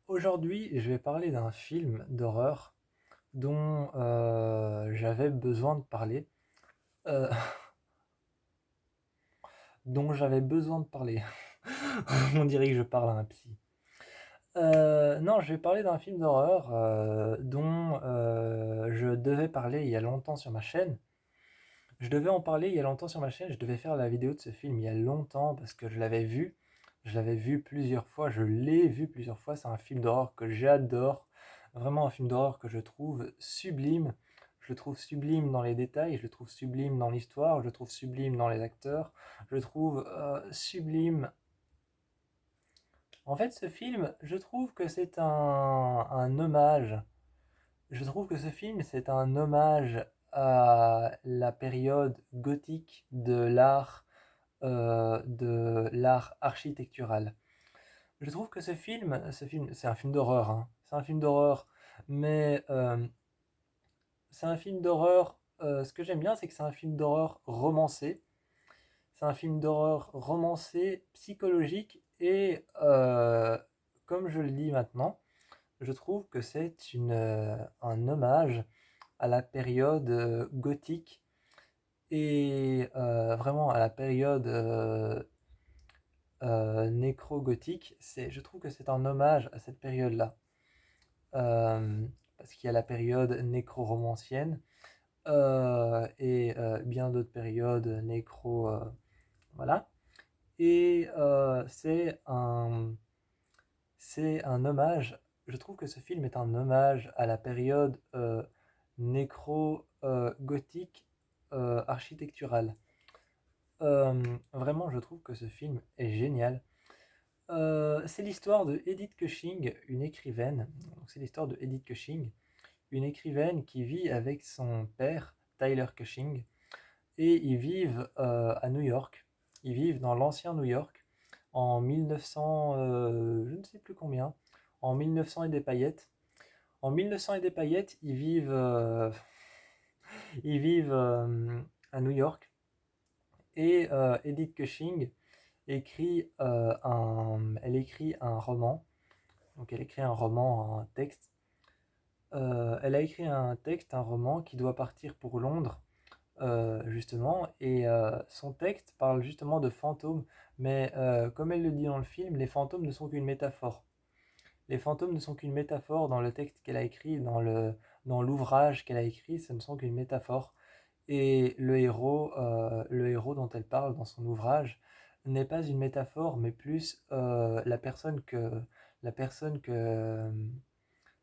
Aujourd'hui, je vais parler d'un film d'horreur dont j'avais besoin de parler. euh, dont j'avais besoin de parler. On dirait que je parle à un psy. Non, je vais parler d'un film d'horreur dont je devais parler il y a longtemps sur ma chaîne. Je devais en parler il y a longtemps sur ma chaîne, je devais faire la vidéo de ce film il y a longtemps parce que je l'avais vu. Je l'avais vu plusieurs fois, je l'ai vu plusieurs fois. C'est un film d'horreur que j'adore. Vraiment un film d'horreur que je trouve sublime. Je le trouve sublime dans les détails, je le trouve sublime dans l'histoire, je le trouve sublime dans les acteurs, je le trouve sublime. En fait, ce film, je trouve que c'est un hommage. Je trouve que ce film, c'est un hommage à la période gothique de l'art architectural. Je trouve que c'est un film d'horreur, hein. C'est un film d'horreur, mais c'est un film d'horreur. Ce que j'aime bien, c'est que c'est un film d'horreur romancé. C'est un film d'horreur romancé, psychologique, et comme je le dis maintenant, je trouve que c'est un hommage à la période gothique et vraiment à la période nécro-gothique. Je trouve que c'est un hommage à cette période-là. Euh, Parce qu'il y a la période nécro-romancienne et bien d'autres périodes nécro. Voilà. Et c'est un hommage. Je trouve que ce film est un hommage à la période nécro-gothique architecturale. Vraiment, je trouve que ce film est génial. C'est l'histoire de Edith Cushing, une écrivaine. C'est l'histoire de Edith Cushing, une écrivaine qui vit avec son père, Tyler Cushing, et ils vivent à New York. Ils vivent dans l'ancien New York en 1900, je ne sais plus combien, en 1900 et des paillettes. En 1900 et des paillettes, ils vivent à New York et Edith Cushing elle écrit un roman. Donc elle écrit un roman, un texte. Elle a écrit un texte, un roman qui doit partir pour Londres, justement. Et son texte parle justement de fantômes. Mais comme elle le dit dans le film, les fantômes ne sont qu'une métaphore. Les fantômes ne sont qu'une métaphore dans le texte qu'elle a écrit, dans l'ouvrage qu'elle a écrit, ce ne sont qu'une métaphore. Et le héros dont elle parle dans son ouvrage n'est pas une métaphore, mais plus la personne que, la personne que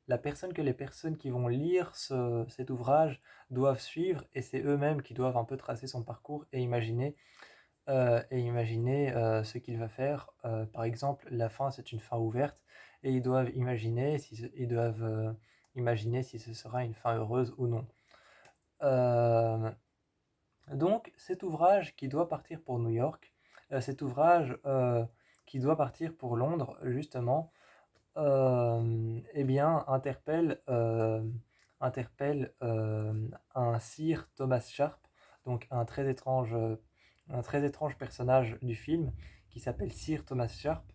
les personnes qui vont lire cet ouvrage doivent suivre, et c'est eux-mêmes qui doivent un peu tracer son parcours et imaginer ce qu'il va faire. Par exemple, la fin, c'est une fin ouverte, et ils doivent imaginer si ce sera une fin heureuse ou non. Euh, donc, cet ouvrage qui doit partir pour New York, cet ouvrage qui doit partir pour Londres, justement, eh bien, interpelle un Sir Thomas Sharp, donc un très étrange personnage du film qui s'appelle Sir Thomas Sharp.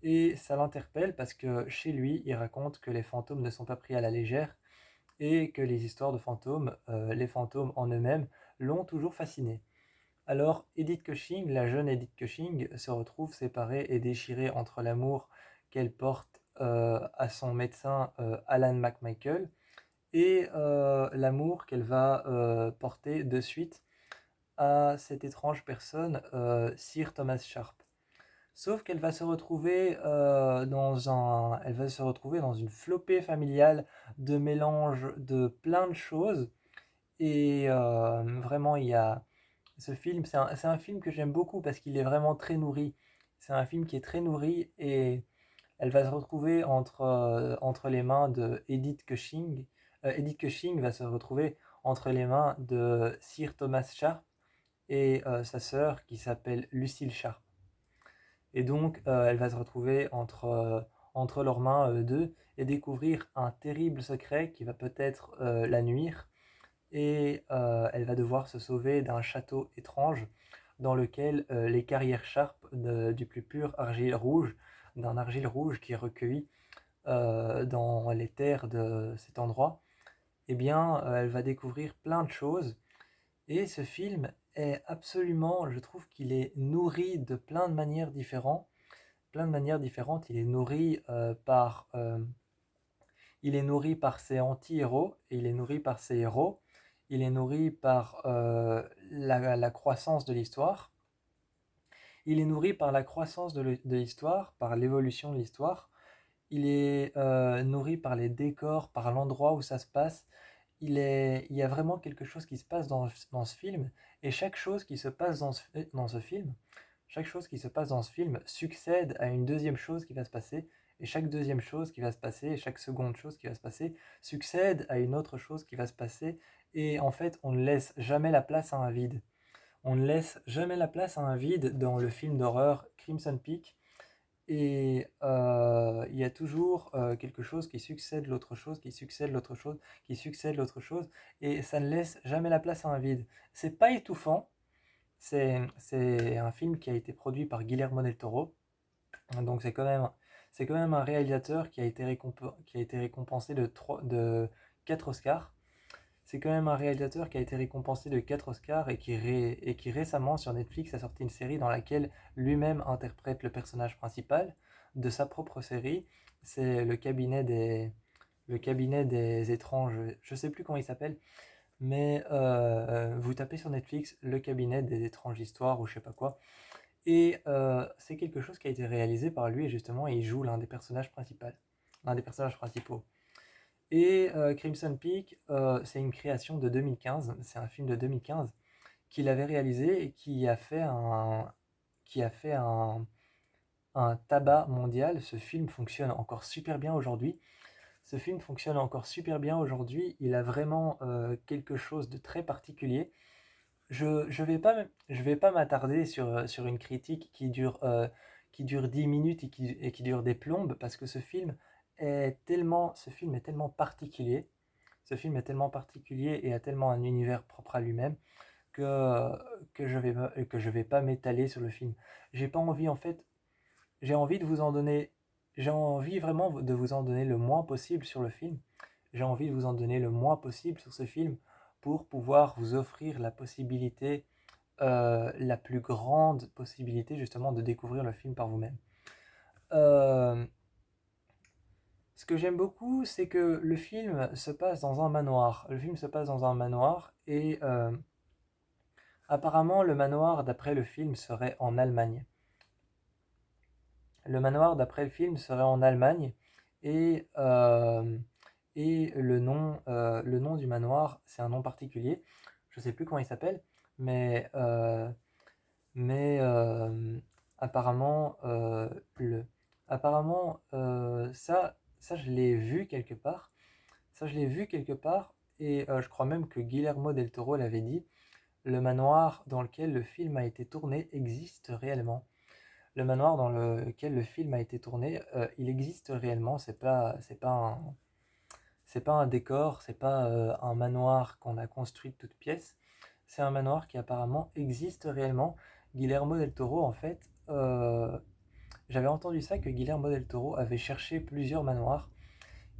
Et ça l'interpelle parce que chez lui, il raconte que les fantômes ne sont pas pris à la légère et que les histoires de fantômes, les fantômes en eux-mêmes, l'ont toujours fasciné. Alors, Edith Cushing, la jeune Edith Cushing, se retrouve séparée et déchirée entre l'amour qu'elle porte à son médecin Alan McMichael et l'amour qu'elle va porter de suite à cette étrange personne, Sir Thomas Sharp. Sauf qu'elle va se retrouver elle va se retrouver dans une flopée familiale de mélange de plein de choses. Et vraiment, ce film, c'est un film que j'aime beaucoup parce qu'il est vraiment très nourri. C'est un film qui est très nourri et elle va se retrouver entre les mains de Edith Cushing. Edith Cushing va se retrouver entre les mains de Sir Thomas Sharp et sa sœur qui s'appelle Lucille Sharp. Et donc, elle va se retrouver entre leurs mains, deux, et découvrir un terrible secret qui va peut-être la nuire. Et elle va devoir se sauver d'un château étrange dans lequel les carrières Sharp du plus pur argile rouge, d'un argile rouge qui est recueilli dans les terres de cet endroit, eh bien, elle va découvrir plein de choses. Et ce film est absolument, je trouve qu'il est nourri de plein de manières différentes. Plein de manières différentes. Il est nourri par ses anti-héros et il est nourri par ses héros. Il est nourri par la croissance de l'histoire. Il est nourri par la croissance de l'histoire, par l'évolution de l'histoire. Il est nourri par les décors, par l'endroit où ça se passe. Il y a vraiment quelque chose qui se passe dans ce film. Et chaque chose qui se passe dans ce film, chaque chose qui se passe dans ce film succède à une deuxième chose qui va se passer. Et chaque deuxième chose qui va se passer, et chaque seconde chose qui va se passer, succède à une autre chose qui va se passer. Et en fait, on ne laisse jamais la place à un vide. On ne laisse jamais la place à un vide dans le film d'horreur Crimson Peak. Et il y a toujours quelque chose qui succède l'autre chose, qui succède l'autre chose, qui succède l'autre chose, et ça ne laisse jamais la place à un vide. C'est pas étouffant, c'est un film qui a été produit par Guillermo del Toro, donc c'est quand même un réalisateur qui a été récompensé de 4 Oscars. C'est quand même un réalisateur qui a été récompensé de 4 Oscars et qui récemment sur Netflix a sorti une série dans laquelle lui-même interprète le personnage principal de sa propre série. C'est le cabinet des étranges, je sais plus comment il s'appelle, mais vous tapez sur Netflix le cabinet des étranges histoires ou je sais pas quoi. Et c'est quelque chose qui a été réalisé par lui et justement il joue l'un des personnages principaux. Et Crimson Peak, c'est une création de 2015, c'est un film de 2015 qu'il avait réalisé et qui a fait un tabac mondial. Ce film fonctionne encore super bien aujourd'hui. Ce film fonctionne encore super bien aujourd'hui. Il a vraiment quelque chose de très particulier. Je vais pas m'attarder sur une critique qui dure 10 minutes et qui dure des plombes parce que ce film est tellement particulier. Ce film est tellement particulier et a tellement un univers propre à lui-même que, que je vais pas m'étaler sur le film. J'ai pas envie, en fait, j'ai envie de vous en donner, j'ai envie vraiment de vous en donner le moins possible sur le film. J'ai envie de vous en donner le moins possible sur ce film pour pouvoir vous offrir la possibilité, la plus grande possibilité justement de découvrir le film par vous-même. Euh, Ce que j'aime beaucoup, c'est que le film se passe dans un manoir. Le film se passe dans un manoir et apparemment le manoir d'après le film serait en Allemagne. Le manoir d'après le film serait en Allemagne et, le nom du manoir, c'est un nom particulier. Je ne sais plus comment il s'appelle, mais, euh, mais apparemment, apparemment ça, je l'ai vu quelque part. Ça, je l'ai vu quelque part, et je crois même que Guillermo del Toro l'avait dit. Le manoir dans lequel le film a été tourné existe réellement. Le manoir dans lequel le film a été tourné, il existe réellement. C'est pas un décor, c'est pas un manoir qu'on a construit de toutes pièces. C'est un manoir qui apparemment existe réellement. Guillermo del Toro, en fait, j'avais entendu ça que Guillermo del Toro avait cherché plusieurs manoirs.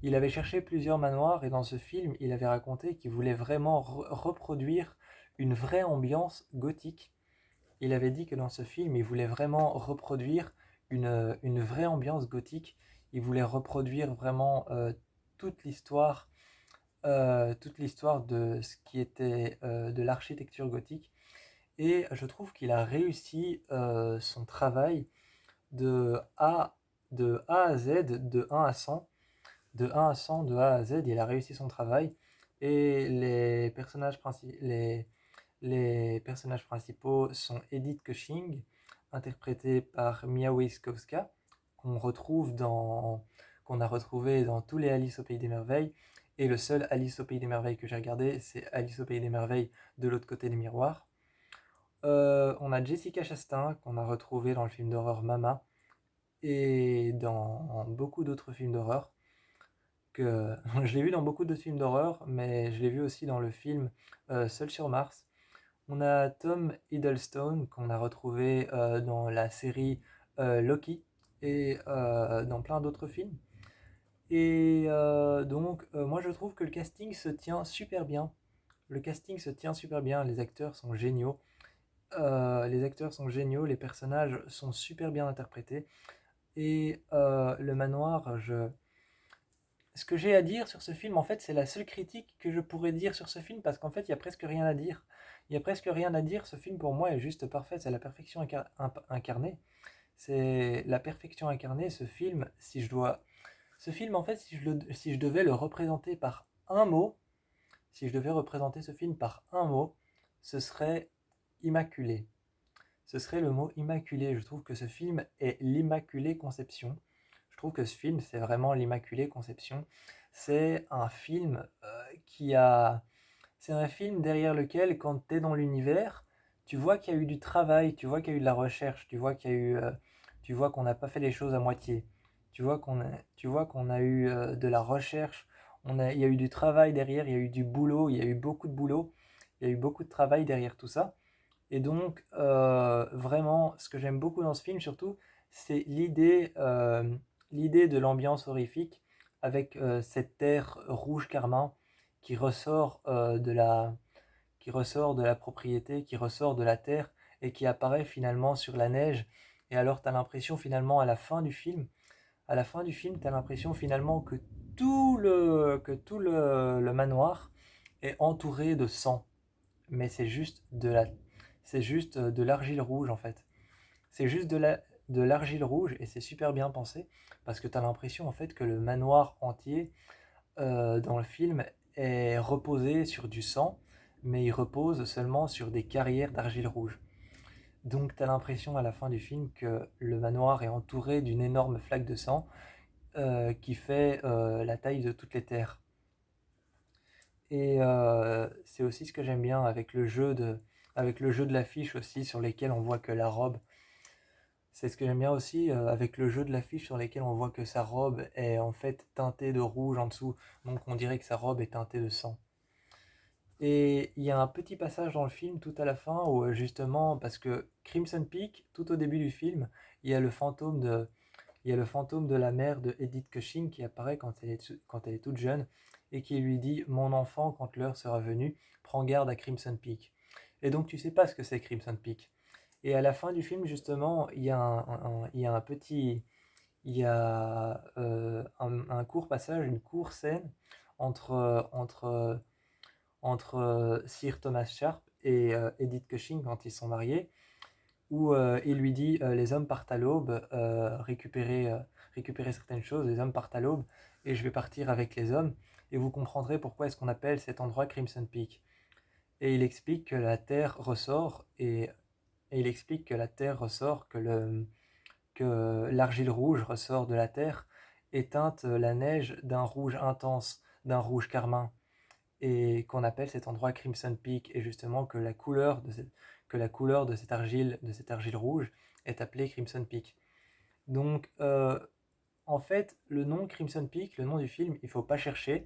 Il avait cherché plusieurs manoirs et dans ce film, il avait raconté qu'il voulait vraiment reproduire une vraie ambiance gothique. Il avait dit que dans ce film, il voulait vraiment reproduire une vraie ambiance gothique. Il voulait reproduire vraiment toute l'histoire de ce qui était de l'architecture gothique. Et je trouve qu'il a réussi son travail de A, de A à Z, de 1 à 100 de 1 à 100, de A à Z, il a réussi son travail. Et les personnages principaux sont Edith Cushing, interprétée par Mia Wasikowska, qu'on a retrouvé dans tous les Alice au Pays des Merveilles. Et le seul Alice au Pays des Merveilles que j'ai regardé, c'est Alice au Pays des Merveilles de l'autre côté des miroirs. On a Jessica Chastain, qu'on a retrouvé dans le film d'horreur Mama, et dans beaucoup d'autres films d'horreur que je l'ai vu dans beaucoup d'autres films d'horreur, mais je l'ai vu aussi dans le film Seul sur Mars. On a Tom Hiddleston qu'on a retrouvé dans la série Loki et dans plein d'autres films. Et moi je trouve que le casting se tient super bien. Le casting se tient super bien, les acteurs sont géniaux. Les personnages sont super bien interprétés. Et le manoir, ce que j'ai à dire sur ce film, en fait, c'est la seule critique que je pourrais dire sur ce film, parce qu'en fait, il y a presque rien à dire. Il y a presque rien à dire, ce film pour moi est juste parfait, c'est la perfection incarnée. C'est la perfection incarnée, ce film, si je dois... Ce film, en fait, si je devais le représenter par un mot, si je devais représenter ce film par un mot, ce serait immaculé. Ce serait le mot immaculé. Je trouve que ce film est l'immaculée conception. Je trouve que ce film, c'est vraiment l'immaculée conception. C'est un film qui a... C'est un film derrière lequel, quand tu es dans l'univers, tu vois qu'il y a eu du travail, tu vois qu'il y a eu de la recherche, tu vois qu'il y a eu... tu vois qu'on n'a pas fait les choses à moitié. Tu vois qu'on a eu de la recherche, il y a eu du travail derrière, il y a eu du boulot, il y a eu beaucoup de boulot, il y a eu beaucoup de travail derrière tout ça. Et donc, vraiment, ce que j'aime beaucoup dans ce film, surtout, c'est l'idée de l'ambiance horrifique avec cette terre rouge carmin qui ressort, qui ressort de la propriété, qui ressort de la terre et qui apparaît finalement sur la neige. Et alors, tu as l'impression finalement à la fin du film, tu as l'impression finalement que le manoir est entouré de sang. Mais c'est juste de l'argile rouge en fait. C'est juste de l'argile rouge et c'est super bien pensé parce que tu as l'impression en fait que le manoir entier dans le film est reposé sur du sang, mais il repose seulement sur des carrières d'argile rouge. Donc tu as l'impression à la fin du film que le manoir est entouré d'une énorme flaque de sang qui fait la taille de toutes les terres. Et c'est aussi ce que j'aime bien avec le jeu de l'affiche aussi, sur lesquels on voit que la robe. C'est ce que j'aime bien aussi avec le jeu de l'affiche sur lesquels on voit que sa robe est en fait teintée de rouge en dessous. Donc on dirait que sa robe est teintée de sang. Et il y a un petit passage dans le film tout à la fin où justement, parce que Crimson Peak, tout au début du film, il y a le fantôme de, il y a le fantôme de la mère de Edith Cushing qui apparaît quand elle est toute jeune et qui lui dit: Mon enfant, quand l'heure sera venue, prends garde à Crimson Peak. Et donc tu sais pas ce que c'est Crimson Peak. Et à la fin du film, justement, il y a un petit. Il y a un court passage, une courte scène entre Sir Thomas Sharp et Edith Cushing quand ils sont mariés où il lui dit les hommes partent à l'aube, récupérer certaines choses, les hommes partent à l'aube, et je vais partir avec les hommes, et vous comprendrez pourquoi est-ce qu'on appelle cet endroit Crimson Peak. Et il explique que la terre ressort, et il explique que la terre ressort, que l'argile rouge ressort de la terre et teinte la neige d'un rouge intense, d'un rouge carmin et qu'on appelle cet endroit Crimson Peak, et justement que la couleur de cette argile rouge est appelée Crimson Peak. Donc, en fait, le nom Crimson Peak, le nom du film, il ne faut pas chercher,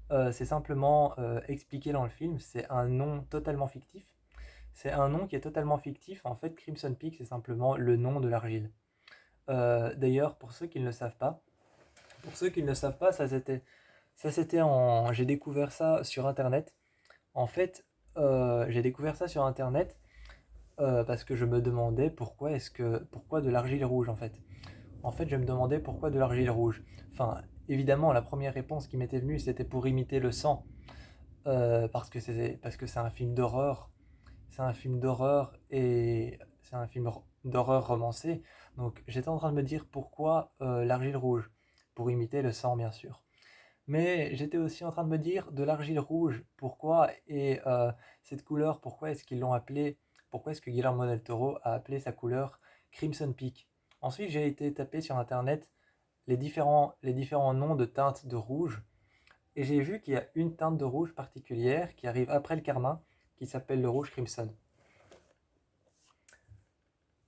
c'est simplement expliqué dans le film, c'est un nom totalement fictif. C'est un nom qui est totalement fictif. En fait, Crimson Peak, c'est simplement le nom de l'argile. D'ailleurs, pour ceux qui ne le savent pas, j'ai découvert ça sur Internet. En fait, j'ai découvert ça sur Internet parce que je me demandais pourquoi de l'argile rouge en fait. En fait, je me demandais pourquoi de l'argile rouge. Enfin, évidemment, la première réponse qui m'était venue, c'était pour imiter le sang, parce que c'est un film d'horreur. C'est un film d'horreur et c'est un film d'horreur romancé. Donc, j'étais en train de me dire pourquoi l'argile rouge, pour imiter le sang, bien sûr. Mais j'étais aussi en train de me dire de l'argile rouge, pourquoi et cette couleur, pourquoi est-ce que Guillermo del Toro a appelé sa couleur Crimson Peak. Ensuite, j'ai été taper sur internet les différents noms de teintes de rouge et j'ai vu qu'il y a une teinte de rouge particulière qui arrive après le carmin qui s'appelle le rouge crimson.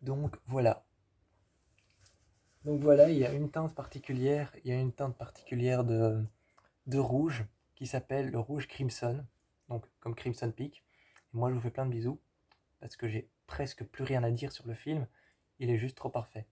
Donc voilà. Donc voilà, il y a une teinte particulière de rouge qui s'appelle le rouge crimson, donc comme Crimson Peak. Et moi, je vous fais plein de bisous parce que j'ai presque plus rien à dire sur le film. Il est juste trop parfait.